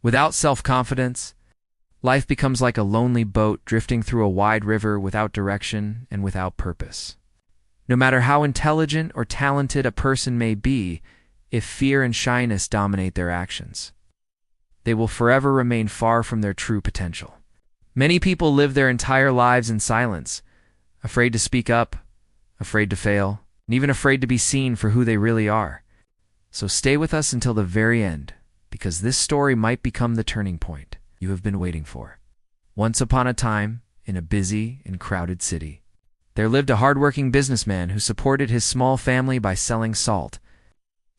Without self-confidence, life becomes like a lonely boat drifting through a wide river without direction and without purpose. No matter how intelligent or talented a person may be, if fear and shyness dominate their actions, they will forever remain far from their true potential. Many people live their entire lives in silence, afraid to speak up, afraid to fail, and even afraid to be seen for who they really are. So stay with us until the very end, because this story might become the turning point you have been waiting for. Once upon a time, in a busy and crowded city, there lived a hardworking businessman who supported his small family by selling salt.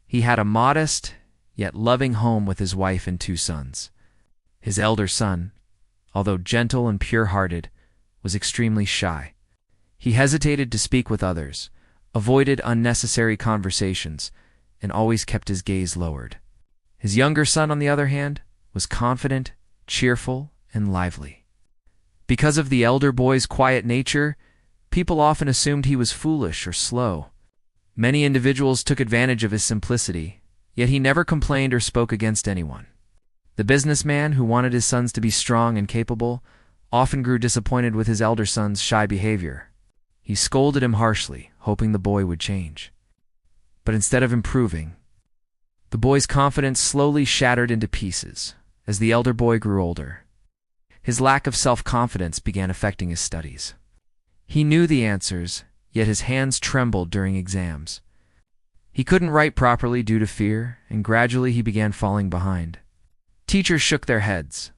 He had a modest, yet loving home with his wife and 2 sons. His elder son, although gentle and pure-hearted, was extremely shy. He hesitated to speak with others, avoided unnecessary conversations, and always kept his gaze lowered. His younger son, on the other hand, was confident, cheerful, and lively. Because of the elder boy's quiet nature, people often assumed he was foolish or slow. Many individuals took advantage of his simplicity, yet he never complained or spoke against anyone. The businessman, who wanted his sons to be strong and capable, often grew disappointed with his elder son's shy behavior. He scolded him harshly, hoping the boy would change. But instead of improving, the boy's confidence slowly shattered into pieces as the elder boy grew older. His lack of self-confidence began affecting his studies. He knew the answers, yet his hands trembled during exams. He couldn't write properly due to fear, and gradually he began falling behind. Teachers shook their heads.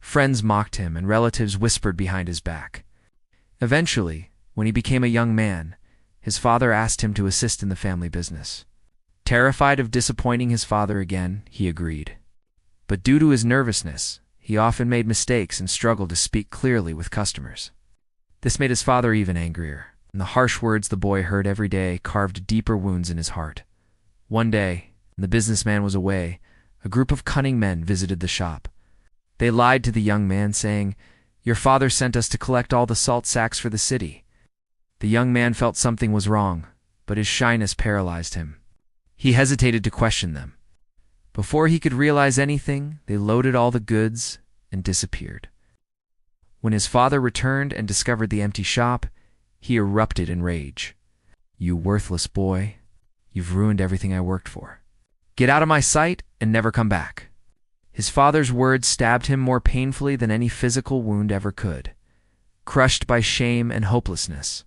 Friends mocked him, and relatives whispered behind his back. Eventually, when he became a young man, his father asked him to assist in the family business. Terrified of disappointing his father again, he agreed. But due to his nervousness, he often made mistakes and struggled to speak clearly with customers. This made his father even angrier, and the harsh words the boy heard every day carved deeper wounds in his heart. One day, when the businessman was away, a group of cunning men visited the shop. They lied to the young man, saying, "Your father sent us to collect all the salt sacks for the city." The young man felt something was wrong, but his shyness paralyzed him. He hesitated to question them. Before he could realize anything, they loaded all the goods and disappeared. When his father returned and discovered the empty shop, he erupted in rage. "You worthless boy, you've ruined everything I worked for. Get out of my sight and never come back." His father's words stabbed him more painfully than any physical wound ever could. Crushed by shame and hopelessness,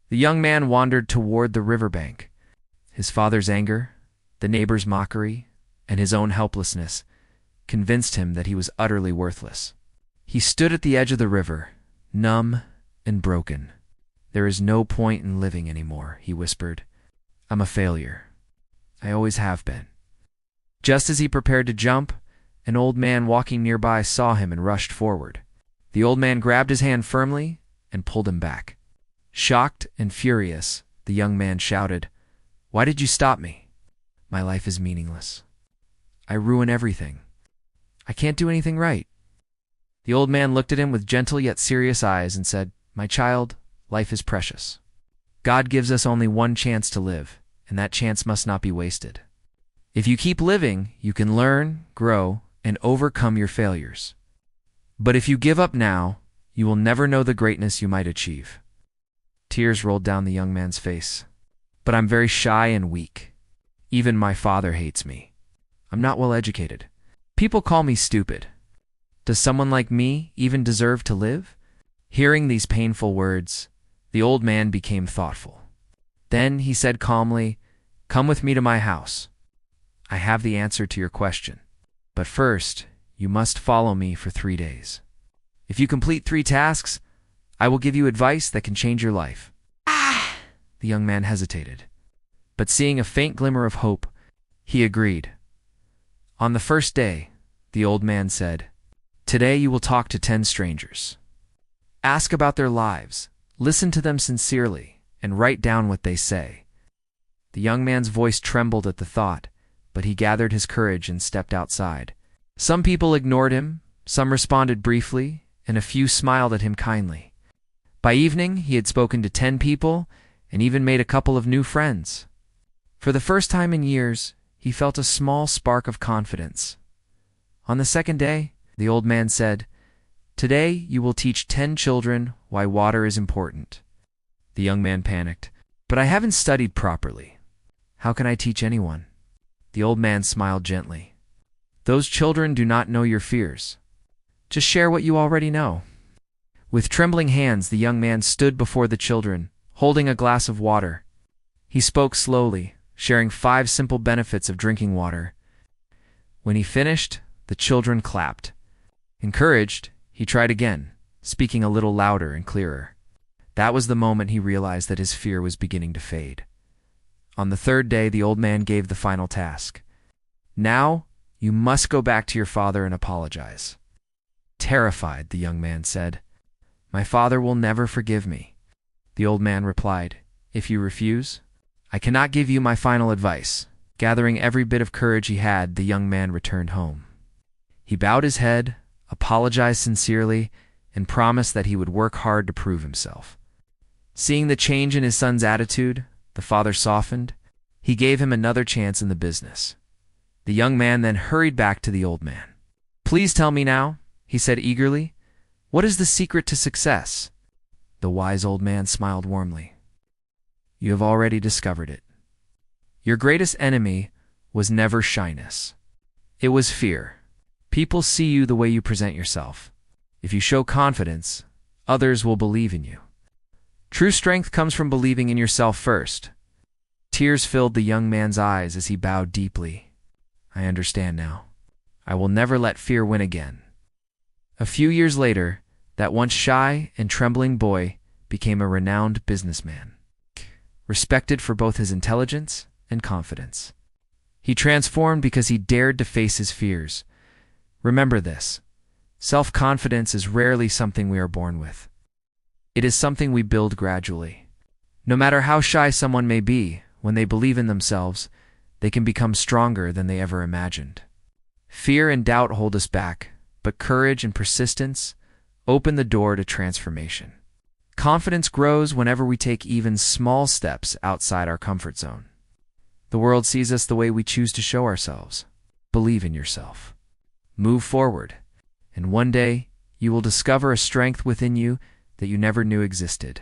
the young man wandered toward the riverbank. His father's anger, the neighbor's mockery, and his own helplessness convinced him that he was utterly worthless. He stood at the edge of the river, numb and broken. "There is no point in living anymore," he whispered. "I'm a failure. I always have been." Just as he prepared to jump, an old man walking nearby saw him and rushed forward. The old man grabbed his hand firmly and pulled him back. Shocked and furious, the young man shouted, "Why did you stop me? My life is meaningless. I ruin everything. I can't do anything right." The old man looked at him with gentle yet serious eyes and said, "My child, life is precious. God gives us only one chance to live, and that chance must not be wasted. If you keep living, you can learn, grow, and overcome your failures. But if you give up now, you will never know the greatness you might achieve." Tears rolled down the young man's face. "But I'm very shy and weak. Even my father hates me. I'm not well educated. People call me stupid. Does someone like me even deserve to live?" Hearing these painful words, the old man became thoughtful. Then he said calmly, "Come with me to my house. I have the answer to your question. But first, you must follow me for 3 days. If you complete 3 tasks, I will give you advice that can change your life." The young man hesitated, but seeing a faint glimmer of hope, he agreed. On the first day, the old man said, "Today you will talk to 10 strangers. Ask about their lives, listen to them sincerely, and write down what they say." The young man's voice trembled at the thought, but he gathered his courage and stepped outside. Some people ignored him, some responded briefly, and a few smiled at him kindly. By evening, he had spoken to 10 people and even made a couple of new friends. For the first time in years, he felt a small spark of confidence. On the second day, the old man said, "Today you will teach 10 children why water is important." The young man panicked. "But I haven't studied properly. How can I teach anyone?" The old man smiled gently. "Those children do not know your fears. Just share what you already know." With trembling hands, the young man stood before the children, holding a glass of water. He spoke slowly, sharing 5 simple benefits of drinking water. When he finished, the children clapped. Encouraged, he tried again, speaking a little louder and clearer. That was the moment he realized that his fear was beginning to fade. On the third day, the old man gave the final task. "Now, you must go back to your father and apologize." Terrified, the young man said, "My father will never forgive me." The old man replied, "If you refuse, I cannot give you my final advice." Gathering every bit of courage he had, the young man returned home. He bowed his head, apologized sincerely, and promised that he would work hard to prove himself. Seeing the change in his son's attitude, the father softened. He gave him another chance in the business. The young man then hurried back to the old man. "Please tell me now," he said eagerly, "what is the secret to success?" The wise old man smiled warmly. "You have already discovered it. Your greatest enemy was never shyness. It was fear. People see you the way you present yourself. If you show confidence, others will believe in you. True strength comes from believing in yourself first." Tears filled the young man's eyes as he bowed deeply. "I understand now. I will never let fear win again." A few years later, that once shy and trembling boy became a renowned businessman, respected for both his intelligence and confidence. He transformed because he dared to face his fears. Remember this: self-confidence is rarely something we are born with. It is something we build gradually. No matter how shy someone may be, when they believe in themselves, they can become stronger than they ever imagined. Fear and doubt hold us back, but courage and persistence open the door to transformation. Confidence grows whenever we take even small steps outside our comfort zone. The world sees us the way we choose to show ourselves. Believe in yourself. Move forward, and one day you will discover a strength within you that you never knew existed.